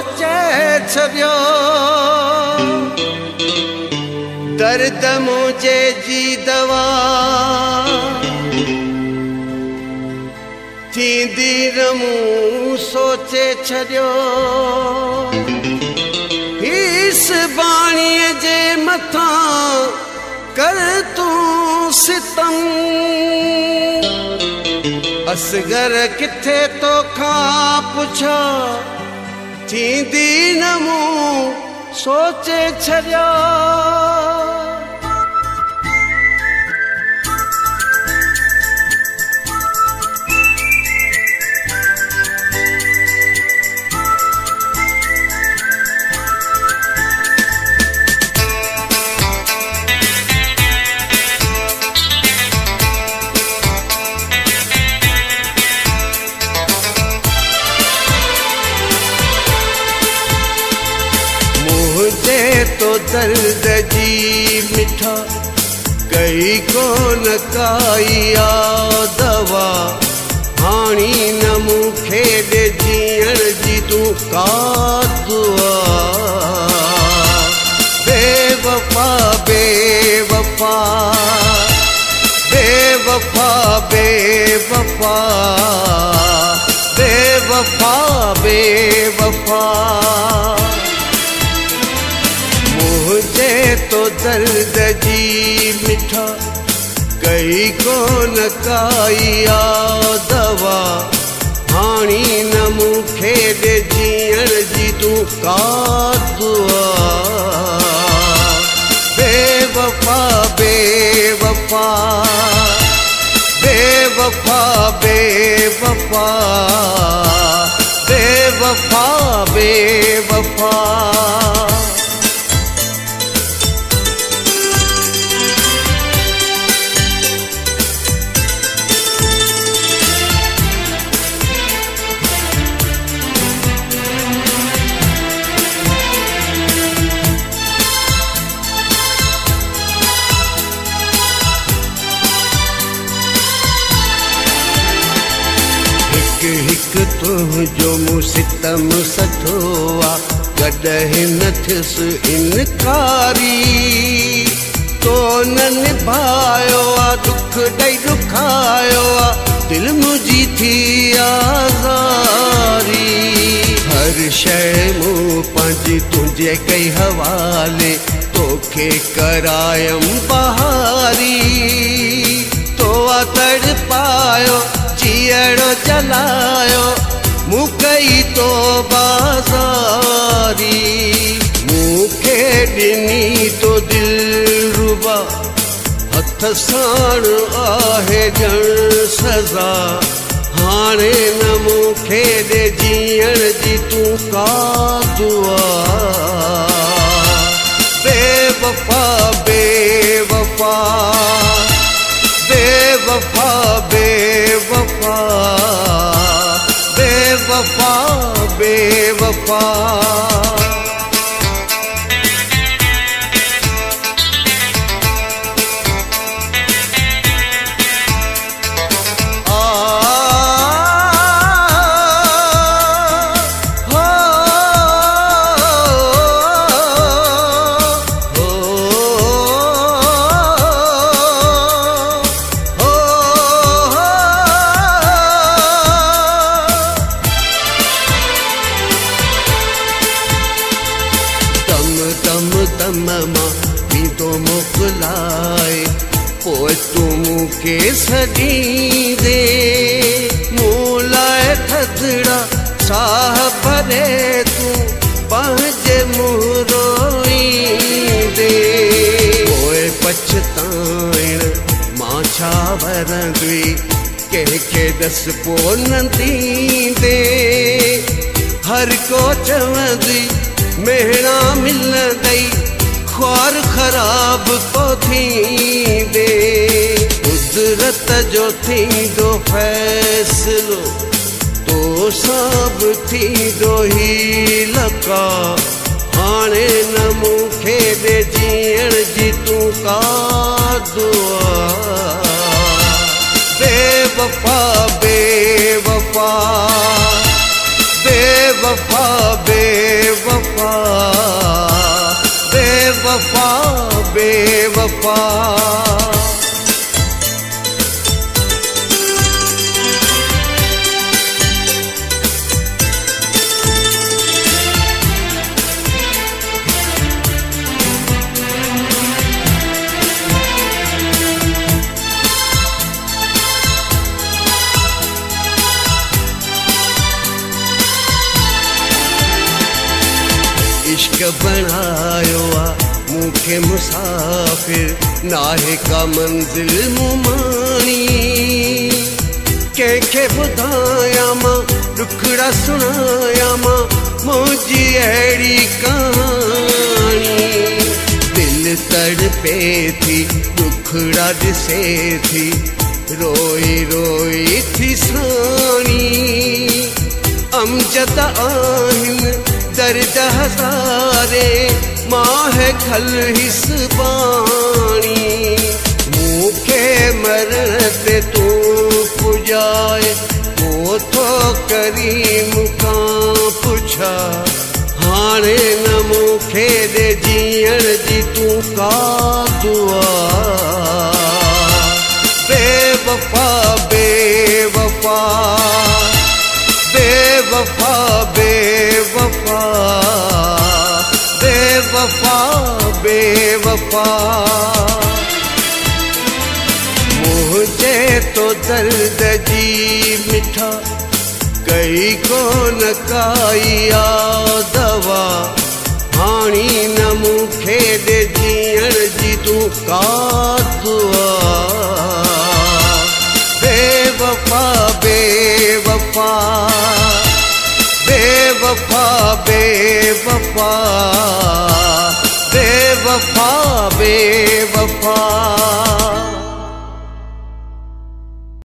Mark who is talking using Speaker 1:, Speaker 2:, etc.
Speaker 1: सोचे छॾियो दर्द मुझे जी दवा थींदी रमूं सोचे छॾियो इस बाणीअ जे मथां कर तूं सितम असगर किथे तोखां पुछा थींदी न मूं सोचे छॾियो तो दर्द जी मिठा कई कोन काई दवा हाणी न मूंखे ॾे जीअण जी तूं का दुआ बेवफा बेवफा बेवफा बेवफा बेवफा बेवफा मुझे तो दर्द जी मिठा कई कोन काई दवा हाणी न मूंखे ॾे जीअण जी तूं का दुआ बेवफा बेवफा बेवफा बेवफा बेवफा बेवफा हिक तुंहिंजो मूं सितम सठो आहे कॾहिं न थियुसि इनकारी तो न निभायो आहे दुख ॾेई ॾुखायो आहे दिलि मुंहिंजी थी आज़ारी हर शइ मूं पंहिंजी तुंहिंजे कई हवाले तोखे करायम बहारी तो तड़पायो जीअड़ो जलायो मूं कई तो बाज़ारी मूंखे ॾिनी तो दिलरुबा हथ साण आहे ॼण सज़ा हाणे न मूंखे ॾे जीअण जी तूं का दुआ बेवफा बेवफा बेवफा बेवफा बेवफा बेवफा मोकिलाए पोइ तूं मूंखे सॼी दे मूं लाइ थधिड़ा साह भरे तूं पंहिंजे मुंहुं रोईंदे पोइ पछताइण मां छा वरंदी कंहिंखे ॾस पोइ न ॾींदे हर को चवंदी मेणा मिलंदई ख्वार ख़राब को थींदे कुदरत जो थींदो फ़ैसिलो तो सब थींदो ही लका हाणे न मूंखे ॾे जीअण जी तूं का दुआ बेवफा बेवफा बेवफा बेवफा बेवफा बेवफा बेवफा। इश्क बनायो आ मूंखे मुसाफिर नाहे का मंजिल मुमानी। कंहिंखे ॿुधाया मां दुखड़ा सुनाया मां मुंहिंजी अहिड़ी कहानी। दिल तड़पे थी दुखड़ा ॾिसे थी रोई रोई थी साणी। अमजद आहिनि दर्द हज़ारे माह खल हिस बाणी। मूंखे मरण ते तू पुजाए को थो करीम खां पुछा। हाणे न मूंखे ॾे जीअण जी तू का दुआ। बेवफा बेवफा बेवफा बेवफा बेवफा बेवफा। मुझे तो दर्द जी मिठा कई कोन काई आ दवा। हाणी न मूंखे ॾे जीअण जी तू का दुआ। बेवफा बेवफा बेवफा बेवफा।